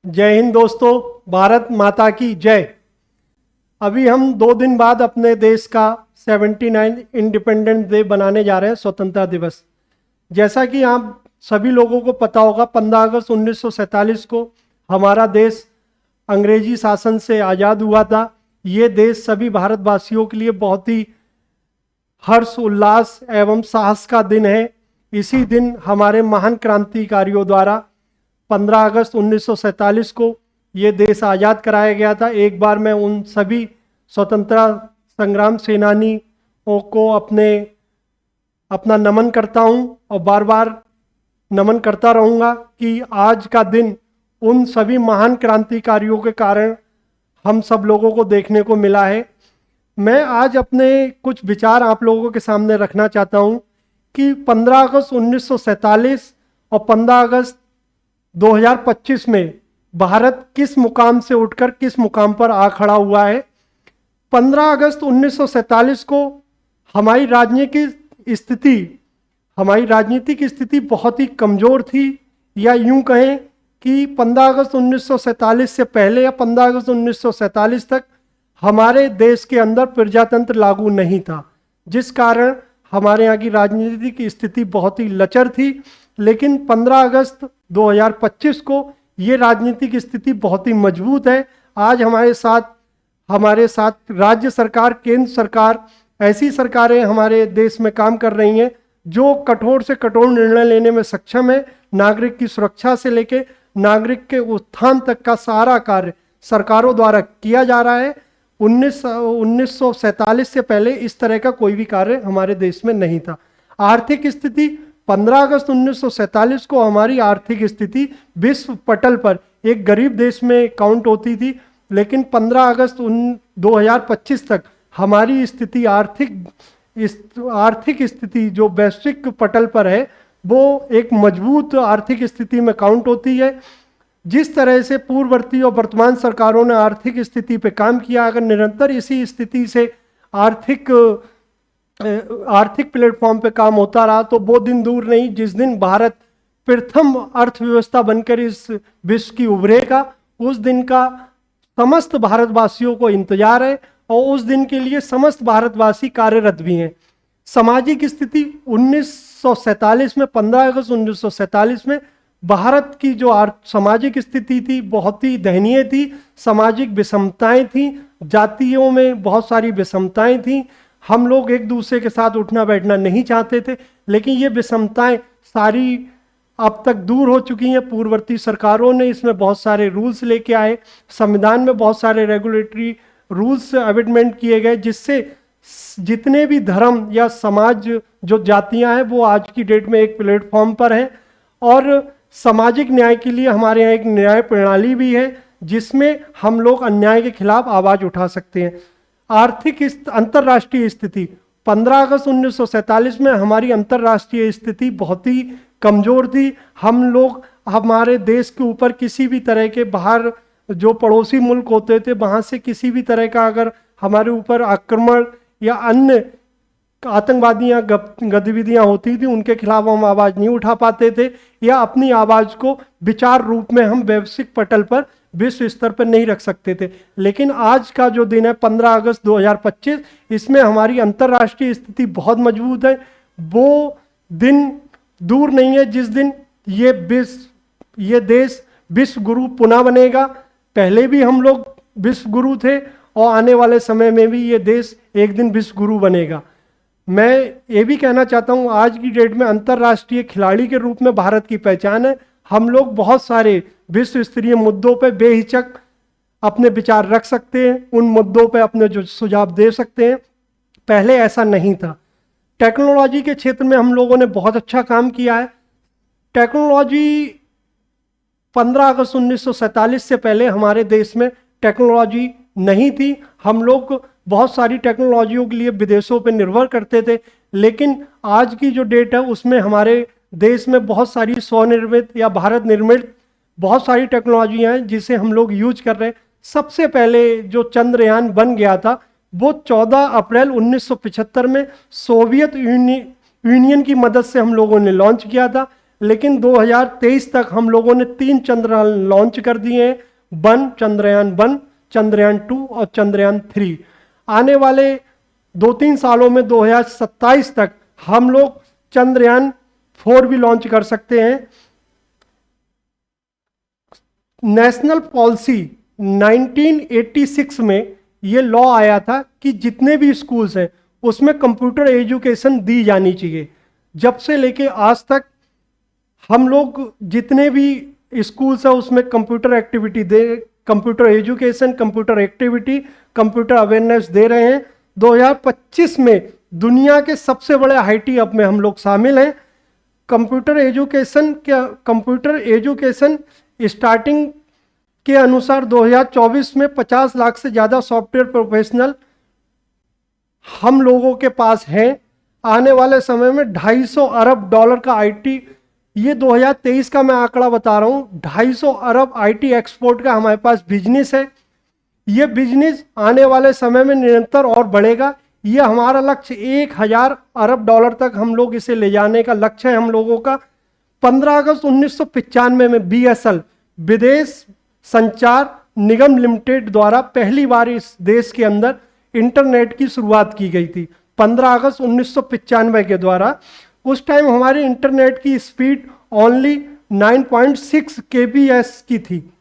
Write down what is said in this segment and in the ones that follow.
जय हिंद दोस्तों, भारत माता की जय। अभी हम 2 दिन बाद अपने देश का 79 इंडिपेंडेंस डे बनाने जा रहे हैं, स्वतंत्रता दिवस। जैसा कि आप सभी लोगों को पता होगा, 15 अगस्त 1947 को हमारा देश अंग्रेजी शासन से आज़ाद हुआ था। ये देश सभी भारतवासियों के लिए बहुत ही हर्ष उल्लास एवं साहस का दिन है। इसी दिन हमारे महान क्रांतिकारियों द्वारा 15 अगस्त 1947 को ये देश आज़ाद कराया गया था। एक बार मैं उन सभी स्वतंत्रता संग्राम सेनानियों को अपना नमन करता हूं और बार बार नमन करता रहूँगा कि आज का दिन उन सभी महान क्रांतिकारियों के कारण हम सब लोगों को देखने को मिला है। मैं आज अपने कुछ विचार आप लोगों के सामने रखना चाहता हूं कि 15 अगस्त 1947 और 15 अगस्त 2025 में भारत किस मुकाम से उठकर किस मुकाम पर आ खड़ा हुआ है। 15 अगस्त 1947 को हमारी राजनीतिक स्थिति बहुत ही कमज़ोर थी, या यूं कहें कि 15 अगस्त 1947 से पहले या 15 अगस्त 1947 तक हमारे देश के अंदर प्रजातंत्र लागू नहीं था, जिस कारण हमारे यहाँ की राजनीतिक स्थिति बहुत ही लचर थी। लेकिन 15 अगस्त 2025 को ये राजनीतिक स्थिति बहुत ही मजबूत है। आज हमारे साथ राज्य सरकार, केंद्र सरकार, ऐसी सरकारें हमारे देश में काम कर रही हैं जो कठोर से कठोर निर्णय लेने में सक्षम है। नागरिक की सुरक्षा से लेके नागरिक के उत्थान तक का सारा कार्य सरकारों द्वारा किया जा रहा है। 1947 से पहले इस तरह का कोई भी कार्य हमारे देश में नहीं था। आर्थिक स्थिति 15 अगस्त 1947 को हमारी आर्थिक स्थिति विश्व पटल पर एक गरीब देश में काउंट होती थी, लेकिन 15 अगस्त 2025 तक हमारी स्थिति आर्थिक स्थिति जो वैश्विक पटल पर है वो एक मजबूत आर्थिक स्थिति में काउंट होती है। जिस तरह से पूर्ववर्ती और वर्तमान सरकारों ने आर्थिक स्थिति पे काम किया, अगर निरंतर इसी स्थिति से आर्थिक प्लेटफॉर्म पे काम होता रहा तो वो दिन दूर नहीं जिस दिन भारत प्रथम अर्थव्यवस्था बनकर इस विश्व की उभरेगा। उस दिन का समस्त भारतवासियों को इंतजार है और उस दिन के लिए समस्त भारतवासी कार्यरत भी हैं। सामाजिक स्थिति 1947 में, 15 अगस्त 1947 में भारत की जो सामाजिक स्थिति थी बहुत ही दयनीय थी। सामाजिक विषमताएं थी, जातियों में बहुत सारी विषमताएं थी। हम लोग एक दूसरे के साथ उठना बैठना नहीं चाहते थे, लेकिन ये विषमताएं सारी अब तक दूर हो चुकी हैं। पूर्ववर्ती सरकारों ने इसमें बहुत सारे रूल्स लेके आए, संविधान में बहुत सारे रेगुलेटरी रूल्स अमेंडमेंट किए गए, जिससे जितने भी धर्म या समाज जो जातियां हैं वो आज की डेट में एक प्लेटफॉर्म पर हैं। और सामाजिक न्याय के लिए हमारे यहाँ एक न्याय प्रणाली भी है जिसमें हम लोग अन्याय के खिलाफ आवाज़ उठा सकते हैं। आर्थिक अंतर्राष्ट्रीय स्थिति 15 अगस्त 1947 में हमारी अंतर्राष्ट्रीय स्थिति बहुत ही कमज़ोर थी। हम लोग हमारे देश के ऊपर किसी भी तरह के बाहर जो पड़ोसी मुल्क होते थे वहाँ से किसी भी तरह का अगर हमारे ऊपर आक्रमण या अन्य आतंकवादियाँ गतिविधियाँ होती थी, उनके खिलाफ हम आवाज़ नहीं उठा पाते थे, या अपनी आवाज़ को विचार रूप में हम वैश्विक पटल पर विश्व स्तर पर नहीं रख सकते थे। लेकिन आज का जो दिन है 15 अगस्त 2025, इसमें हमारी अंतर्राष्ट्रीय स्थिति बहुत मजबूत है। वो दिन दूर नहीं है जिस दिन ये देश विश्व गुरु पुनः बनेगा। पहले भी हम लोग विश्व गुरु थे और आने वाले समय में भी ये देश एक दिन विश्व गुरु बनेगा। मैं ये भी कहना चाहता हूँ, आज की डेट में अंतर्राष्ट्रीय खिलाड़ी के रूप में भारत की पहचान है। हम लोग बहुत सारे विश्व स्तरीय मुद्दों पे बेहिचक अपने विचार रख सकते हैं, उन मुद्दों पे अपने जो सुझाव दे सकते हैं। पहले ऐसा नहीं था। टेक्नोलॉजी के क्षेत्र में हम लोगों ने बहुत अच्छा काम किया है। टेक्नोलॉजी 15 अगस्त 1947 से पहले हमारे देश में टेक्नोलॉजी नहीं थी। हम लोग बहुत सारी टेक्नोलॉजियों के लिए विदेशों पर निर्भर करते थे, लेकिन आज की जो डेट है उसमें हमारे देश में बहुत सारी स्वनिर्मित या भारत निर्मित बहुत सारी टेक्नोलॉजियाँ हैं जिसे हम लोग यूज कर रहे हैं। सबसे पहले जो चंद्रयान बन गया था वो 14 अप्रैल 1975 में सोवियत यूनियन की मदद से हम लोगों ने लॉन्च किया था। लेकिन 2023 तक हम लोगों ने 3 चंद्रयान लॉन्च कर दिए हैं, चंद्रयान 1, चंद्रयान 2 और चंद्रयान 3। आने वाले 2-3 सालों में 2027 तक हम लोग चंद्रयान 4 भी लॉन्च कर सकते हैं। नेशनल पॉलिसी 1986 में ये लॉ आया था कि जितने भी स्कूल्स हैं उसमें कंप्यूटर एजुकेशन दी जानी चाहिए। जब से लेके आज तक हम लोग जितने भी स्कूल्स हैं उसमें computer activity computer education, computer activity, computer awareness दे रहे हैं। 2025 में दुनिया के सबसे बड़े आईटी हब में हम लोग शामिल हैं। कंप्यूटर एजुकेशन स्टार्टिंग के अनुसार 2024 में 50 लाख से ज़्यादा सॉफ्टवेयर प्रोफेशनल हम लोगों के पास हैं। आने वाले समय में $250 अरब का आईटी, ये 2023 का मैं आंकड़ा बता रहा हूँ, $250 अरब आईटी एक्सपोर्ट का हमारे पास बिजनेस है। ये बिजनेस आने वाले समय में निरंतर और बढ़ेगा। ये हमारा लक्ष्य $1000 अरब तक हम लोग इसे ले जाने का लक्ष्य है हम लोगों का। 15 अगस्त 1995 में BSL विदेश संचार निगम लिमिटेड द्वारा पहली बार इस देश के अंदर इंटरनेट की शुरुआत की गई थी, 15 अगस्त 1995 के द्वारा। उस टाइम हमारे इंटरनेट की स्पीड ओनली 9.6 kbps की थी,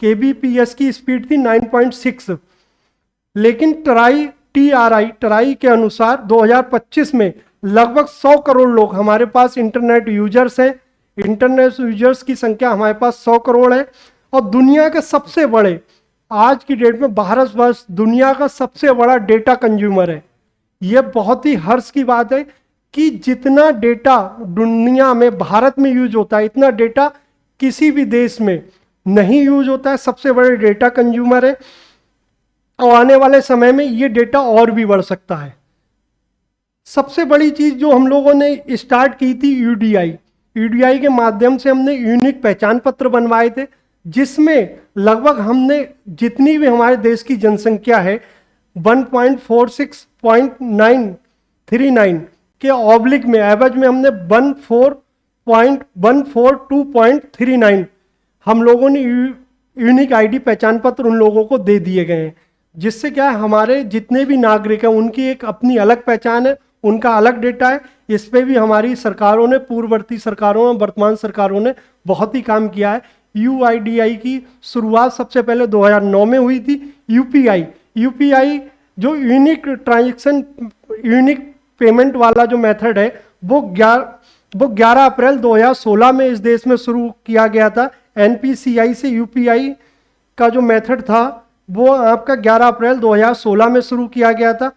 kbps की स्पीड थी 9.6। लेकिन ट्राई के अनुसार 2025 में लगभग 100 करोड़ लोग हमारे पास इंटरनेट यूजर्स हैं। इंटरनेट यूजर्स की संख्या हमारे पास 100 करोड़ है। और दुनिया के सबसे बड़े, आज की डेट में भारतवर्ष दुनिया का सबसे बड़ा डेटा कंज्यूमर है। यह बहुत ही हर्ष की बात है कि जितना डेटा दुनिया में भारत में यूज होता है, इतना डेटा किसी भी देश में नहीं यूज होता है। सबसे बड़े डेटा कंज्यूमर है और आने वाले समय में ये डेटा और भी बढ़ सकता है। सबसे बड़ी चीज जो हम लोगों ने स्टार्ट की थी यूडीआई के माध्यम से हमने यूनिक पहचान पत्र बनवाए थे, जिसमें लगभग हमने जितनी भी हमारे देश की जनसंख्या है 1.46.939 के ऑब्लिक में एवरेज में हमने 142.39 हम लोगों ने यूनिक आईडी पहचान पत्र उन लोगों को दे दिए गए हैं। जिससे क्या है, हमारे जितने भी नागरिक हैं उनकी एक अपनी अलग पहचान है, उनका अलग डेटा है। इस पे भी हमारी सरकारों ने, पूर्ववर्ती सरकारों और वर्तमान सरकारों ने बहुत ही काम किया है। यूआईडीआई की शुरुआत सबसे पहले 2009 में हुई थी। यूपीआई जो यूनिक ट्रांजैक्शन, यूनिक पेमेंट वाला जो मेथड है वो 11 अप्रैल 2016 में इस देश में शुरू किया गया था। एनपीसीआई से यूपीआई का जो मेथड था वो आपका 11 अप्रैल 2016 में शुरू किया गया था।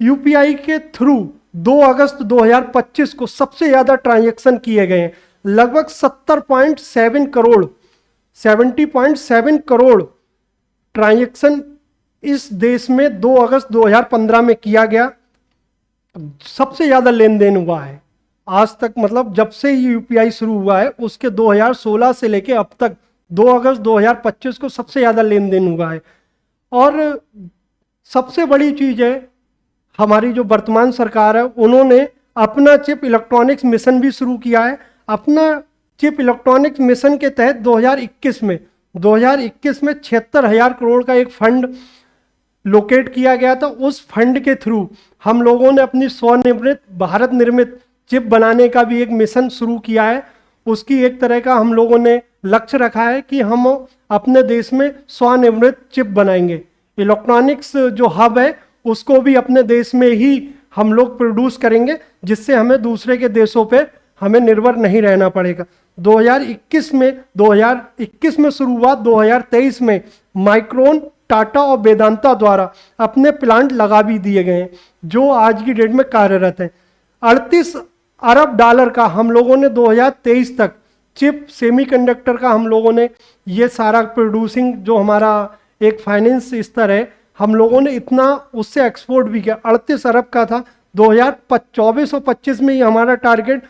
यूपीआई के थ्रू 2 अगस्त 2025 को सबसे ज़्यादा ट्रांजैक्शन किए गए हैं। लगभग 70.7 करोड़ ट्रांजैक्शन इस देश में 2 अगस्त 2015 में किया गया। सबसे ज़्यादा लेन देन हुआ है आज तक, मतलब जब से ये यूपीआई शुरू हुआ है उसके 2016 से लेके अब तक 2 अगस्त 2025 को सबसे ज़्यादा लेन देन हुआ है। और सबसे बड़ी चीज़ है, हमारी जो वर्तमान सरकार है उन्होंने अपना चिप इलेक्ट्रॉनिक्स मिशन भी शुरू किया है। अपना चिप इलेक्ट्रॉनिक्स मिशन के तहत 2021 में 76,000 करोड़ का एक फंड लोकेट किया गया था। उस फंड के थ्रू हम लोगों ने अपनी स्वनिर्मित भारत निर्मित चिप बनाने का भी एक मिशन शुरू किया है। उसकी एक तरह का हम लोगों ने लक्ष्य रखा है कि हम अपने देश में स्वनिर्मित चिप बनाएंगे। इलेक्ट्रॉनिक्स जो हब है उसको भी अपने देश में ही हम लोग प्रोड्यूस करेंगे, जिससे हमें दूसरे के देशों पे हमें निर्भर नहीं रहना पड़ेगा। 2021 में शुरू हुआ, 2023 में माइक्रोन, टाटा और वेदांता द्वारा अपने प्लांट लगा भी दिए गए हैं जो आज की डेट में कार्यरत हैं। $38 अरब का हम लोगों ने 2023 तक चिप सेमीकंडक्टर का हम लोगों ने ये सारा प्रोड्यूसिंग जो हमारा एक फाइनेंस स्तर है हम लोगों ने इतना उससे एक्सपोर्ट भी किया। 38 अरब का था। 2024 और 25 में ये हमारा टारगेट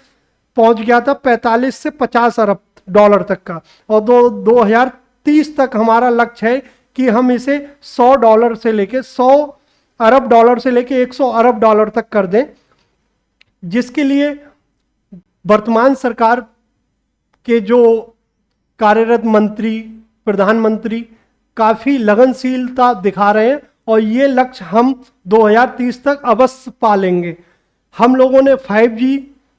पहुंच गया था 45 से 50 अरब डॉलर तक का। और 2030 तक हमारा लक्ष्य है कि हम इसे $100 से लेके 100 अरब डॉलर से लेके 100 अरब डॉलर तक कर दें, जिसके लिए वर्तमान सरकार के जो कार्यरत मंत्री, प्रधानमंत्री काफ़ी लगनशीलता दिखा रहे हैं और ये लक्ष्य हम 2030 तक अवश्य पालेंगे। हम लोगों ने 5G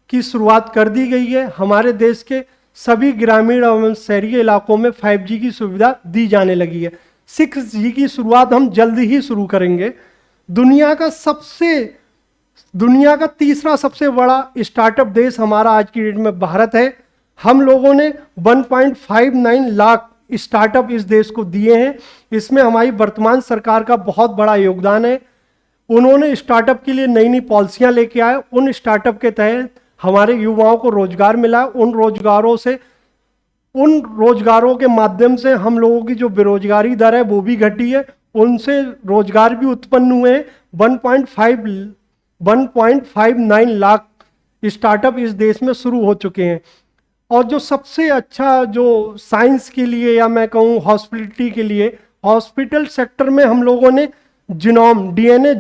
की शुरुआत कर दी गई है। हमारे देश के सभी ग्रामीण एवं शहरी इलाकों में 5G की सुविधा दी जाने लगी है। 6G की शुरुआत हम जल्दी ही शुरू करेंगे। दुनिया का तीसरा सबसे बड़ा स्टार्टअप देश हमारा आज की डेट में भारत है। हम लोगों ने 1.59 लाख स्टार्टअप इस देश को दिए हैं। इसमें हमारी वर्तमान सरकार का बहुत बड़ा योगदान है। उन्होंने स्टार्टअप के लिए नई नई पॉलिसियां लेके आए। उन स्टार्टअप के तहत हमारे युवाओं को रोजगार मिला। उन रोजगारों के माध्यम से हम लोगों की जो बेरोजगारी दर है वो भी घटी है। उनसे रोजगार भी उत्पन्न हुए हैं। 1.59 लाख स्टार्टअप इस देश में शुरू हो चुके हैं। और जो सबसे अच्छा, जो साइंस के लिए या मैं कहूँ हॉस्पिटलिटी के लिए, हॉस्पिटल सेक्टर में हम लोगों ने DNA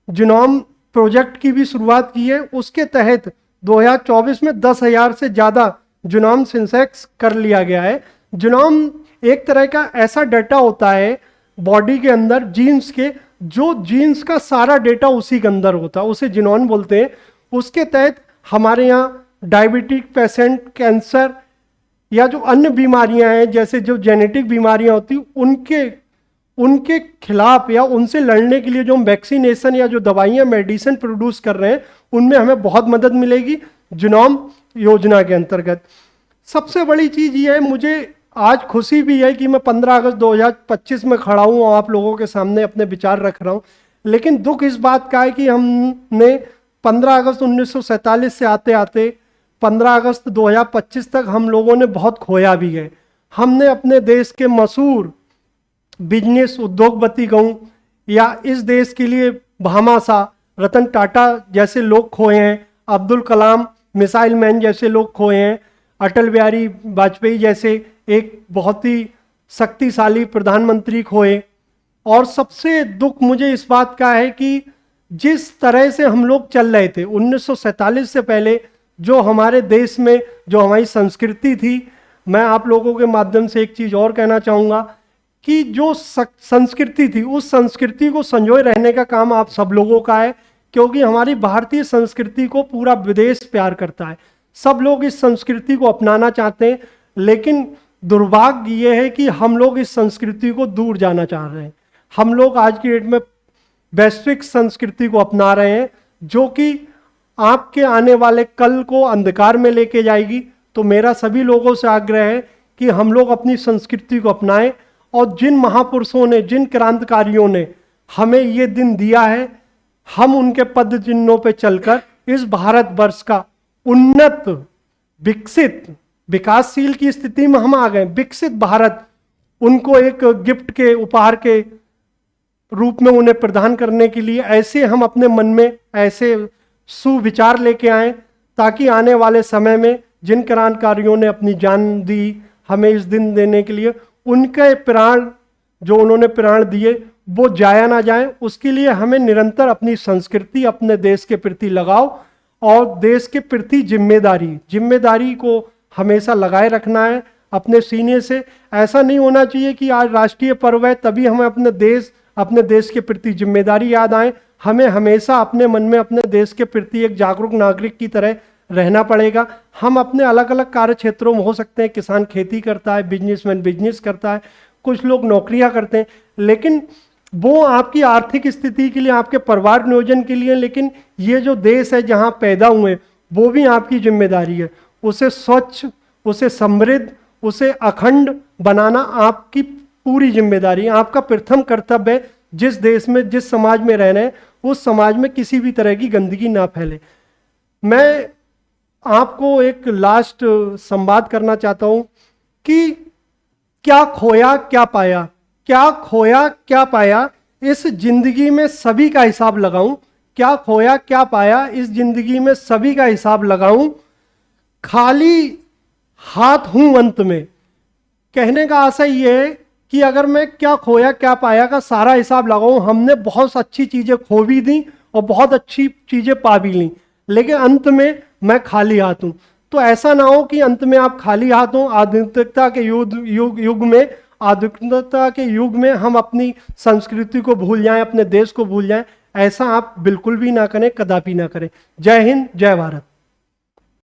जिनोम प्रोजेक्ट की भी शुरुआत की है। उसके तहत 2024 में 10,000 से ज़्यादा जिनोम सिंथेसिस कर लिया गया है। जिनोम एक तरह का ऐसा डाटा होता है बॉडी के अंदर जीन्स के, जो जीन्स का सारा डेटा उसी के अंदर होता है, उसे जिनोम बोलते हैं। उसके तहत हमारे यहाँ डायबिटिक पेशेंट, कैंसर या जो अन्य बीमारियां हैं, जैसे जो जेनेटिक बीमारियां होती, उनके खिलाफ या उनसे लड़ने के लिए जो हम वैक्सीनेशन या जो दवाइयां, मेडिसिन प्रोड्यूस कर रहे हैं, उनमें हमें बहुत मदद मिलेगी जिनोम योजना के अंतर्गत। सबसे बड़ी चीज़ ये है, मुझे आज खुशी भी है कि मैं 15 अगस्त 2025 में खड़ा हूँ और आप लोगों के सामने अपने विचार रख रहा हूँ। लेकिन दुख इस बात का है कि हमने 15 अगस्त 1947 से आते आते 15 अगस्त 2025 तक हम लोगों ने बहुत खोया भी है। हमने अपने देश के मशहूर बिजनेस उद्योगपति कहूँ या इस देश के लिए भामाशाह, रतन टाटा जैसे लोग खोए हैं, अब्दुल कलाम मिसाइल मैन जैसे लोग खोए हैं, अटल बिहारी वाजपेयी जैसे एक बहुत ही शक्तिशाली प्रधानमंत्री खोए। और सबसे दुख मुझे इस बात का है कि जिस तरह से हम लोग चल रहे थे 1947 से पहले, जो हमारे देश में जो हमारी संस्कृति थी, मैं आप लोगों के माध्यम से एक चीज़ और कहना चाहूँगा कि जो संस्कृति थी, उस संस्कृति को संजोए रहने का काम आप सब लोगों का है। क्योंकि हमारी भारतीय संस्कृति को पूरा विदेश प्यार करता है। सब लोग इस संस्कृति को अपनाना चाहते हैं, लेकिन दुर्भाग्य ये है कि हम लोग इस संस्कृति को दूर जाना चाह रहे हैं। हम लोग आज की डेट में वैश्विक संस्कृति को अपना रहे हैं, जो कि आपके आने वाले कल को अंधकार में लेके जाएगी। तो मेरा सभी लोगों से आग्रह है कि हम लोग अपनी संस्कृति को अपनाएं, और जिन महापुरुषों ने, जिन क्रांतिकारियों ने हमें ये दिन दिया है, हम उनके पद चिन्हों पे चलकर इस भारतवर्ष का उन्नत, विकसित, विकासशील की स्थिति में हम आ गए, विकसित भारत उनको एक गिफ्ट के, उपहार के रूप में उन्हें प्रदान करने के लिए ऐसे हम अपने मन में ऐसे सुविचार लेके आए, ताकि आने वाले समय में जिन क्रांतिकारियों ने अपनी जान दी हमें इस दिन देने के लिए, उनके प्राण, जो उन्होंने प्राण दिए, वो जाया ना जाए। उसके लिए हमें निरंतर अपनी संस्कृति, अपने देश के प्रति लगाव और देश के प्रति जिम्मेदारी को हमेशा लगाए रखना है अपने सीने से। ऐसा नहीं होना चाहिए कि आज राष्ट्रीय पर्व है तभी हमें अपने देश के प्रति जिम्मेदारी याद आए। हमें हमेशा अपने मन में अपने देश के प्रति एक जागरूक नागरिक की तरह रहना पड़ेगा। हम अपने अलग अलग कार्य क्षेत्रों में हो सकते हैं, किसान खेती करता है, बिजनेसमैन बिजनेस करता है, कुछ लोग नौकरियां करते हैं, लेकिन वो आपकी आर्थिक स्थिति के लिए, आपके परिवार नियोजन के लिए। लेकिन ये जो देश है जहाँ पैदा हुए, वो भी आपकी जिम्मेदारी है। उसे स्वच्छ, उसे समृद्ध, उसे अखंड बनाना आपकी पूरी जिम्मेदारी है, आपका प्रथम कर्तव्य है। जिस देश में, जिस समाज में रह रहे हैं, उस समाज में किसी भी तरह की गंदगी ना फैले। मैं आपको एक लास्ट संवाद करना चाहता हूं कि क्या खोया क्या पाया, क्या खोया क्या पाया, इस जिंदगी में सभी का हिसाब लगाऊं। क्या खोया क्या पाया, इस जिंदगी में सभी का हिसाब लगाऊं। खाली हाथ हूं अंत में। कहने का आशय यह है कि अगर मैं क्या खोया क्या पाया का सारा हिसाब लगाऊं, हमने बहुत अच्छी चीजें खो भी दी और बहुत अच्छी चीजें पा भी ली, लेकिन अंत में मैं खाली हाथ हूं। तो ऐसा ना हो कि अंत में आप खाली हाथ हो। आधुनिकता के आधुनिकता के युग में हम अपनी संस्कृति को भूल जाएं, अपने देश को भूल जाएं। ऐसा आप बिल्कुल भी ना करें, कदापि ना करें। जय हिंद, जय भारत।